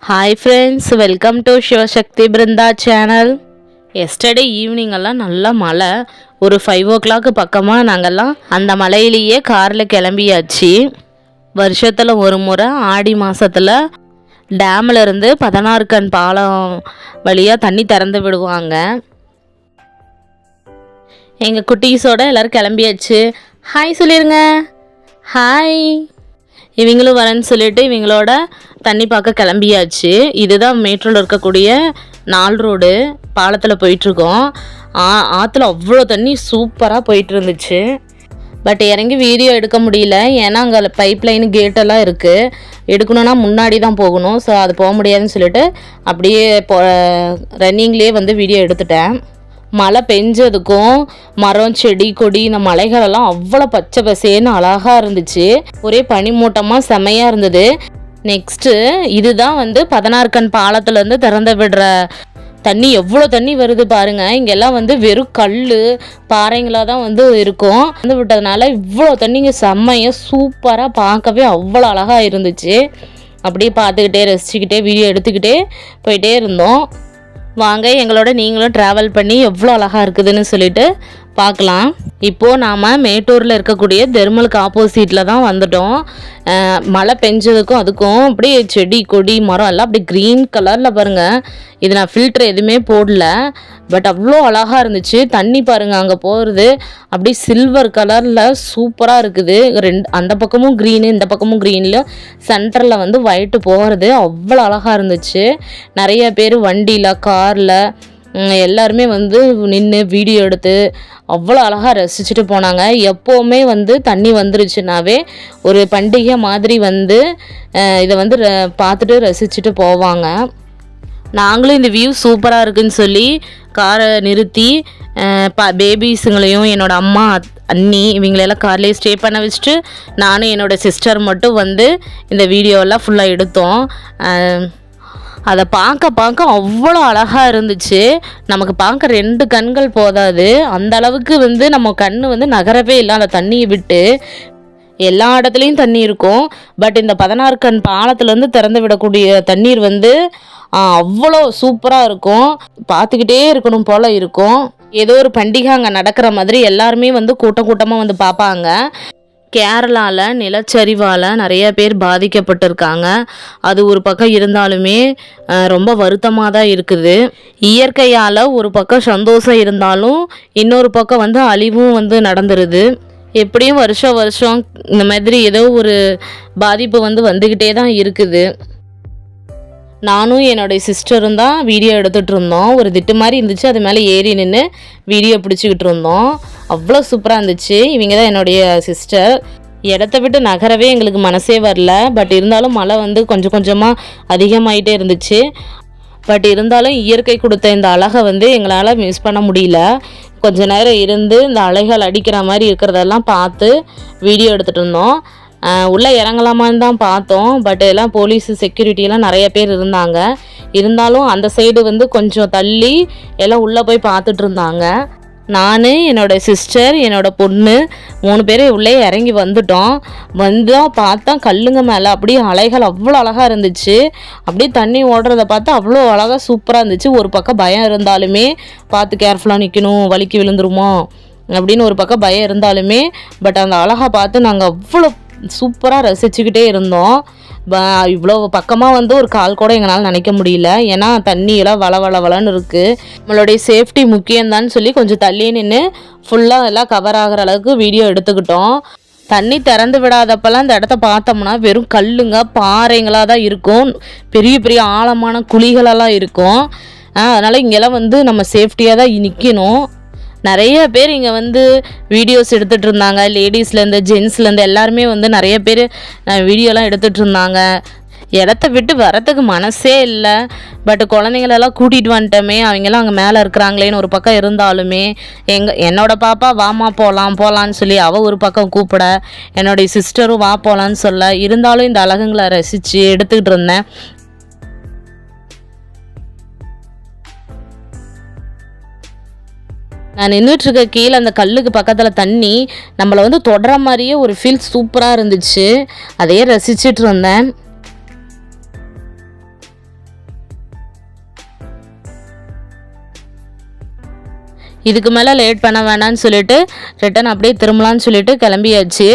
Hi friends, welcome to Sivasakthi Brindha channel. Yesterday ஈவினிங்கெல்லாம் நல்லா மழை. ஒரு 5 o'clock பக்கமாக நாங்கள்லாம் அந்த மலையிலேயே காரில் கிளம்பியாச்சு. வருஷத்தில் ஒரு முறை ஆடி மாதத்தில் டேமில் இருந்து 16 கண் பாலம் வழியாக தண்ணி திறந்து விடுவாங்க. எங்கள் குட்டீஸோட எல்லோரும் கிளம்பியாச்சு. ஹாய் சொல்லிடுங்க. ஹாய். இவங்களும் வரேன்னு சொல்லிட்டு இவங்களோட தண்ணி பார்க்க கிளம்பியாச்சு. இதுதான் மேட்டூரில் இருக்கக்கூடிய 4 ரோடு பாலத்தில் போயிட்டுருக்கோம். ஆற்றுல அவ்வளோ தண்ணி சூப்பராக போயிட்டு இருந்துச்சு. பட் இறங்கி வீடியோ எடுக்க முடியல, ஏன்னா அங்கே பைப் லைன் கேட்டெல்லாம் இருக்குது. எடுக்கணுன்னா முன்னாடி தான் போகணும். ஸோ அது போக முடியாதுன்னு சொல்லிட்டு அப்படியே ரன்னிங்லேயே வந்து வீடியோ எடுத்துட்டேன். மழை பெஞ்சதுக்கும் மரம் செடி கொடி இந்த மலைகளெல்லாம் அவ்வளோ பச்சை பசேன்னு அழகாக இருந்துச்சு. ஒரே பனிமூட்டமாக செமையாக இருந்தது. நெக்ஸ்ட்டு இதுதான் வந்து 16 கண் பாலத்துலேருந்து திறந்து விடுற தண்ணி. எவ்வளோ தண்ணி வருது பாருங்கள். இங்கெல்லாம் வந்து வெறும் கல் பாறைங்களாக தான் வந்து இருக்கும். வந்து விட்டதுனால இவ்வளோ தண்ணிங்க செம்மையாக சூப்பராக பார்க்கவே அவ்வளோ அழகாக இருந்துச்சு. அப்படியே பார்த்துக்கிட்டே ரசிச்சுக்கிட்டே வீடியோ எடுத்துக்கிட்டே போயிட்டே இருந்தோம். வாங்க எங்களோட நீங்களும் ட்ராவல் பண்ணி எவ்வளோ அழகாக இருக்குதுன்னு சொல்லிட்டு பார்க்கலாம். இப்போது நாம் மேட்டூரில் இருக்கக்கூடிய தெர்மலுக்கு ஆப்போசிட்டில் தான் வந்துட்டோம். மழை பெஞ்சதுக்கும் அதுக்கும் அப்படியே செடி கொடி மரம் எல்லாம் அப்படியே க்ரீன் கலரில் பாருங்கள். இது நான் ஃபில்டர் எதுவுமே போடல, பட் அவ்வளோ அழகாக இருந்துச்சு. தண்ணி பாருங்கள், அங்கே போகிறது அப்படியே சில்வர் கலரில் சூப்பராக இருக்குது. அந்த பக்கமும் க்ரீனு, இந்த பக்கமும் க்ரீனில் சென்டரில் வந்து ஒயிட்டு போகிறது அவ்வளோ அழகாக இருந்துச்சு. நிறைய பேர் வண்டியில் காரில் எல்லாருமே வந்து நின்று வீடியோ எடுத்து அவ்வளோ அழகாக ரசிச்சுட்டு போனாங்க. எப்போவுமே வந்து தண்ணி வந்துருச்சுனாவே ஒரு பண்டிகை மாதிரி வந்து இதை வந்து பார்த்துட்டு ரசிச்சுட்டு போவாங்க. நாங்களும் இந்த வியூ சூப்பராக இருக்குதுன்னு சொல்லி காரை நிறுத்தி பேபிஸுங்களையும் என்னோடய அம்மா அண்ணி இவங்களெல்லாம் கார்லேயே ஸ்டே பண்ண வச்சுட்டு நானும் என்னோடய சிஸ்டர் மட்டும் வந்து இந்த வீடியோவெல்லாம் ஃபுல்லாக எடுத்தோம். அதை பார்க்க அவ்வளோ அழகாக இருந்துச்சு. நமக்கு பார்க்க 2 கண்கள் போதாது, அந்த அளவுக்கு வந்து நம்ம கண் வந்து நகரவே இல்லை. அந்த தண்ணியை விட்டு எல்லா இடத்துலையும் தண்ணி இருக்கும். பட் இந்த 16 கண் பாலத்துலேருந்து திறந்து விடக்கூடிய தண்ணீர் வந்து அவ்வளோ சூப்பராக இருக்கும். பார்த்துக்கிட்டே இருக்கணும் போல் இருக்கும். ஏதோ ஒரு பண்டிகை அங்கே நடக்கிற மாதிரி எல்லாருமே வந்து கூட்டமாக வந்து பார்ப்பாங்க. கேரளாவில் நிலச்சரிவால் நிறைய பேர் பாதிக்கப்பட்டிருக்காங்க. அது ஒரு பக்கம் இருந்தாலுமே ரொம்ப வருத்தமாக தான் இருக்குது. இயற்கையால் ஒரு பக்கம் சந்தோஷம் இருந்தாலும் இன்னொரு பக்கம் வந்து அழிவும் வந்து நடந்துருது. எப்படியும் வருஷம் இந்த மாதிரி ஏதோ ஒரு பாதிப்பு வந்து வந்துக்கிட்டே தான் இருக்குது. நானும் என்னுடைய சிஸ்டரும் தான் வீடியோ எடுத்துகிட்டு இருந்தோம். ஒரு திட்டு மாதிரி இருந்துச்சு, அது மேலே ஏறி நின்று வீடியோ பிடிச்சிக்கிட்டு இருந்தோம். அவ்வளோ சூப்பராக இருந்துச்சு. இவங்க தான் என்னுடைய சிஸ்டர். இடத்த விட்டு நகரவே எங்களுக்கு மனசே வரல. பட் இருந்தாலும் மழை வந்து கொஞ்சமாக அதிகமாகிட்டே இருந்துச்சு. பட் இருந்தாலும் இயற்கை கொடுத்த இந்த அழகை வந்து எங்களால் மிஸ் பண்ண முடியல. கொஞ்ச நேரம் இருந்து இந்த அலைகள் அடிக்கிற மாதிரி இருக்கிறதெல்லாம் பார்த்து வீடியோ எடுத்துகிட்டு இருந்தோம். உள்ளே இறங்கலாமான்னு தான் பார்த்தோம். பட் எல்லாம் போலீஸு செக்யூரிட்டியெல்லாம் நிறைய பேர் இருந்தாங்க. இருந்தாலும் அந்த சைடு வந்து கொஞ்சம் தள்ளி எல்லாம் உள்ளே போய் பார்த்துட்டு இருந்தாங்க. நான், என்னோடய சிஸ்டர், என்னோடய பொண்ணு 3 பேர் உள்ளே இறங்கி வந்துட்டோம். பார்த்தா கல்லுங்க மேலே அப்படியே அலைகள் அவ்வளோ அழகாக இருந்துச்சு. அப்படியே தண்ணி ஓடுறத பார்த்து அவ்வளோ அழகாக சூப்பராக இருந்துச்சு. ஒரு பக்கம் பயம் இருந்தாலுமே பார்த்து கேர்ஃபுல்லாக நிற்கணும், வலிக்கு விழுந்துருமோ அப்படின்னு ஒரு பக்கம் பயம் இருந்தாலுமே பட் அந்த அழகாக பார்த்து நாங்கள் அவ்வளோ சூப்பராக ரசிச்சுக்கிட்டே இருந்தோம். இவ்வளோ பக்கமாக வந்து ஒரு கால் கூட எங்களால் நினைக்க முடியல, ஏன்னா தண்ணியெல்லாம் வளன்னு இருக்குது. நம்மளுடைய சேஃப்டி முக்கியம்தான்னு சொல்லி கொஞ்சம் தள்ளி நின்று ஃபுல்லாக எல்லாம் கவர் ஆகிற அளவுக்கு வீடியோ எடுத்துக்கிட்டோம். தண்ணி திறந்து விடாதப்பெல்லாம் இந்த இடத்த பார்த்தோம்னா வெறும் கல்லுங்க பாறைங்களாக தான் இருக்கும். பெரிய பெரிய ஆழமான குழிகளெல்லாம் இருக்கும். அதனால் இங்கெல்லாம் வந்து நம்ம சேஃப்டியாக தான் நிற்கணும். நிறைய பேர் இங்கே வந்து வீடியோஸ் எடுத்துகிட்டு இருந்தாங்க. லேடிஸ்லேருந்து ஜென்ஸ்லேருந்து எல்லாருமே வந்து நிறைய பேர் வீடியோலாம் எடுத்துகிட்டு இருந்தாங்க. இடத்த விட்டு வரத்துக்கு மனசே இல்லை. பட் குழந்தைங்களெல்லாம் கூட்டிகிட்டு வந்துட்டோமே, அவங்கெல்லாம் அங்கே மேலே இருக்கிறாங்களேன்னு ஒரு பக்கம் இருந்தாலுமே என்னோடய பாப்பா வாமா போகலான்னு சொல்லி அவள் ஒரு பக்கம் கூப்பிட, என்னுடைய சிஸ்டரும் வா போகலான்னு சொல்ல, இருந்தாலும் இந்த அழகுங்களை ரசித்து எடுத்துக்கிட்டு இருந்தேன். நான் நின்றுட்டுருக்க கீழே அந்த கல்லுக்கு பக்கத்தில் தண்ணி நம்மளை வந்து தொடர மாதிரியே ஒரு ஃபீல் சூப்பராக இருந்துச்சு. அதையே ரசிச்சுட்டு இருந்தேன். இதுக்கு மேலே லேட் பண்ண வேணான்னு சொல்லிட்டு ரிட்டன் அப்படியே திரும்பலான்னு சொல்லிட்டு கிளம்பியாச்சு.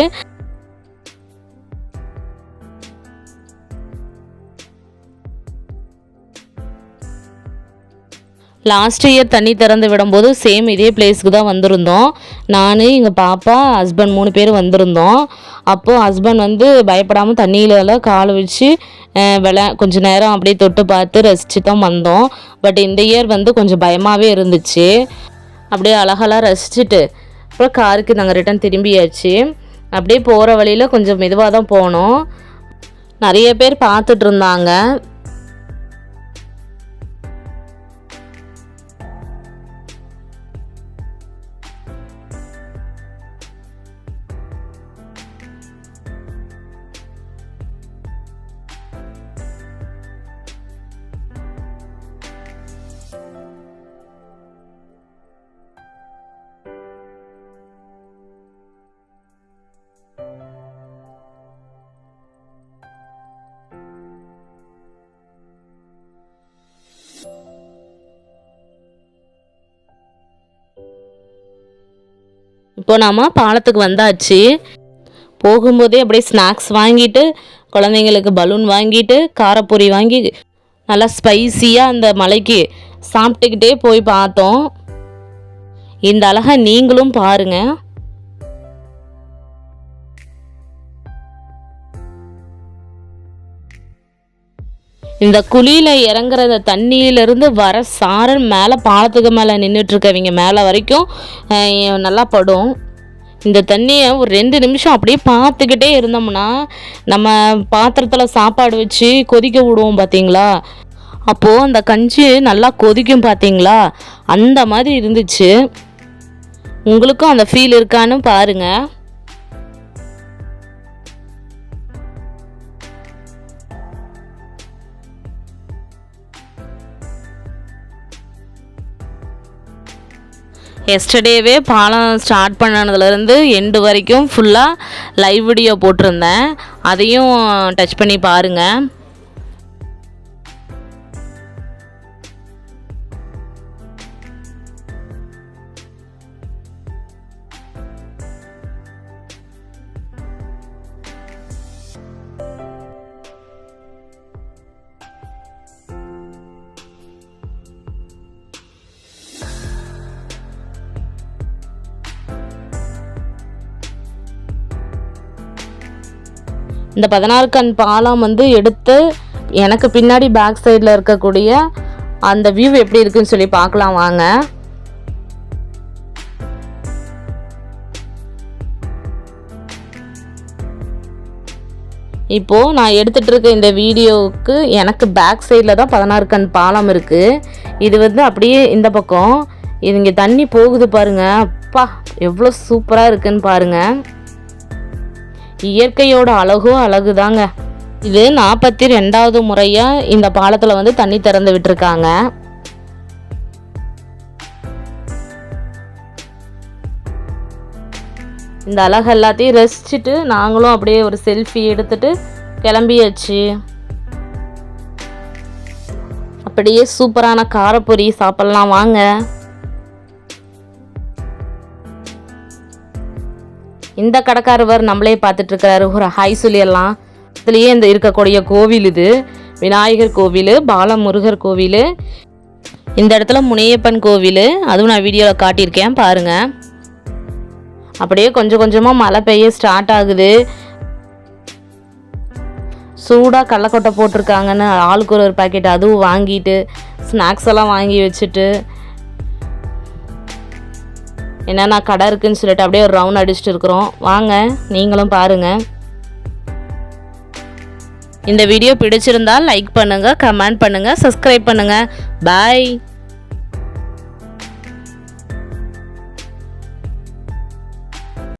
லாஸ்ட் இயர் தண்ணி திறந்து விடும்போது சேம் இதே பிளேஸ்க்கு தான் வந்திருந்தோம். நான், எங்கள் பாப்பா, ஹஸ்பண்ட் 3 பேர் வந்திருந்தோம். அப்போது ஹஸ்பண்ட் வந்து பயப்படாமல் தண்ணியிலலாம் காலை வச்சு கொஞ்சம் நேரம் அப்படியே தொட்டு பார்த்து ரசித்து தான் வந்தோம். பட் இந்த இயர் வந்து கொஞ்சம் பயமாகவே இருந்துச்சு. அப்படியே அழகெல்லாம் ரசிச்சுட்டு அப்புறம் காருக்கு நாங்கள் ரிட்டன் திரும்பியாச்சு. அப்படியே போகிற வழியில் கொஞ்சம் மெதுவாக தான் போனோம். நிறைய பேர் பார்த்துட்டு இருந்தாங்க. இப்போ நாம் பாலத்துக்கு வந்தாச்சு. போகும்போதே அப்படியே ஸ்நாக்ஸ் வாங்கிட்டு, குழந்தைங்களுக்கு பலூன் வாங்கிட்டு, காரப்பொரி வாங்கி நல்லா ஸ்பைஸியாக அந்த மலைக்கு சாப்பிட்டுக்கிட்டே போய் பார்த்தோம். இந்த அழகை நீங்களும் பாருங்கள். இந்த குழியில் இறங்குற இந்த தண்ணியிலேருந்து வர சாரல் மேலே பாலத்துக்கு மேலே நின்றுட்டுருக்கவங்க மேலே வரைக்கும் நல்லா படும். இந்த தண்ணியை ஒரு 2 நிமிஷம் அப்படியே பார்த்துக்கிட்டே இருந்தோம்னா, நம்ம பாத்திரத்தில் சாப்பாடு வச்சு கொதிக்க விடுவோம் பார்த்தீங்களா, அப்போது அந்த கஞ்சி நல்லா கொதிக்கும் பார்த்தீங்களா, அந்த மாதிரி இருந்துச்சு. உங்களுக்கும் அந்த ஃபீல் இருக்கான்னு பாருங்கள். எஸ்டர்டேவே பாலம் ஸ்டார்ட் பண்ணதுலேருந்து எண்டு வரைக்கும் ஃபுல்லாக லைவ் வீடியோ போட்டிருந்தேன். அதையும் டச் பண்ணி பாருங்கள். இந்த 16 கண் பாலம் வந்து எடுத்து எனக்கு பின்னாடி பேக் சைடில் இருக்கக்கூடிய அந்த வியூ எப்படி இருக்குன்னு சொல்லி பார்க்கலாம் வாங்க. இப்போது நான் எடுத்துகிட்டு இருக்க இந்த வீடியோவுக்கு எனக்கு பேக் சைடில் தான் 16 கண் பாலம் இருக்குது. இது வந்து அப்படியே இந்த பக்கம் இது இங்கே தண்ணி போகுது பாருங்கள். அப்பா எவ்வளோ சூப்பராக இருக்குன்னு பாருங்கள். இயற்கையோட அழகும் அழகு தாங்க. இது 42வது முறையாக இந்த பாலத்தில் வந்து தண்ணி திறந்து விட்டுருக்காங்க. இந்த அழகு எல்லாத்தையும் ரசிச்சுட்டு நாங்களும் அப்படியே ஒரு செல்ஃபி எடுத்துட்டு கிளம்பியாச்சு. அப்படியே சூப்பரான காரப்பொரி சாப்பிட்லாம் வாங்க. இந்த கடைக்காரவர் நம்மளே பார்த்துட்ருக்கிறாரு. ஒரு ஹாய் சொல்லிடலாம். இதுலேயே இந்த இருக்கக்கூடிய கோவில் இது விநாயகர் கோவில், பாலமுருகர் கோவில். இந்த இடத்துல முனியப்பன் கோவில், அதுவும் நான் வீடியோவில் காட்டியிருக்கேன் பாருங்கள். அப்படியே கொஞ்சம் கொஞ்சமாக மழை பெய்ய ஸ்டார்ட் ஆகுது. சூடாக கடலக்கொட்டை போட்டிருக்காங்கன்னு ஆளுக்கு ஒரு பாக்கெட் அதுவும் வாங்கிட்டு ஸ்நாக்ஸ் எல்லாம் வாங்கி வச்சுட்டு என்னென்னா கடை இருக்குதுன்னு சொல்லிட்டு அப்படியே ஒரு ரவுண்ட் அடிச்சுட்டு இருக்கிறோம். வாங்க நீங்களும் பாருங்கள். இந்த வீடியோ பிடிச்சிருந்தால் லைக் பண்ணுங்கள், கமெண்ட் பண்ணுங்கள், சப்ஸ்கிரைப் பண்ணுங்கள். பாய்.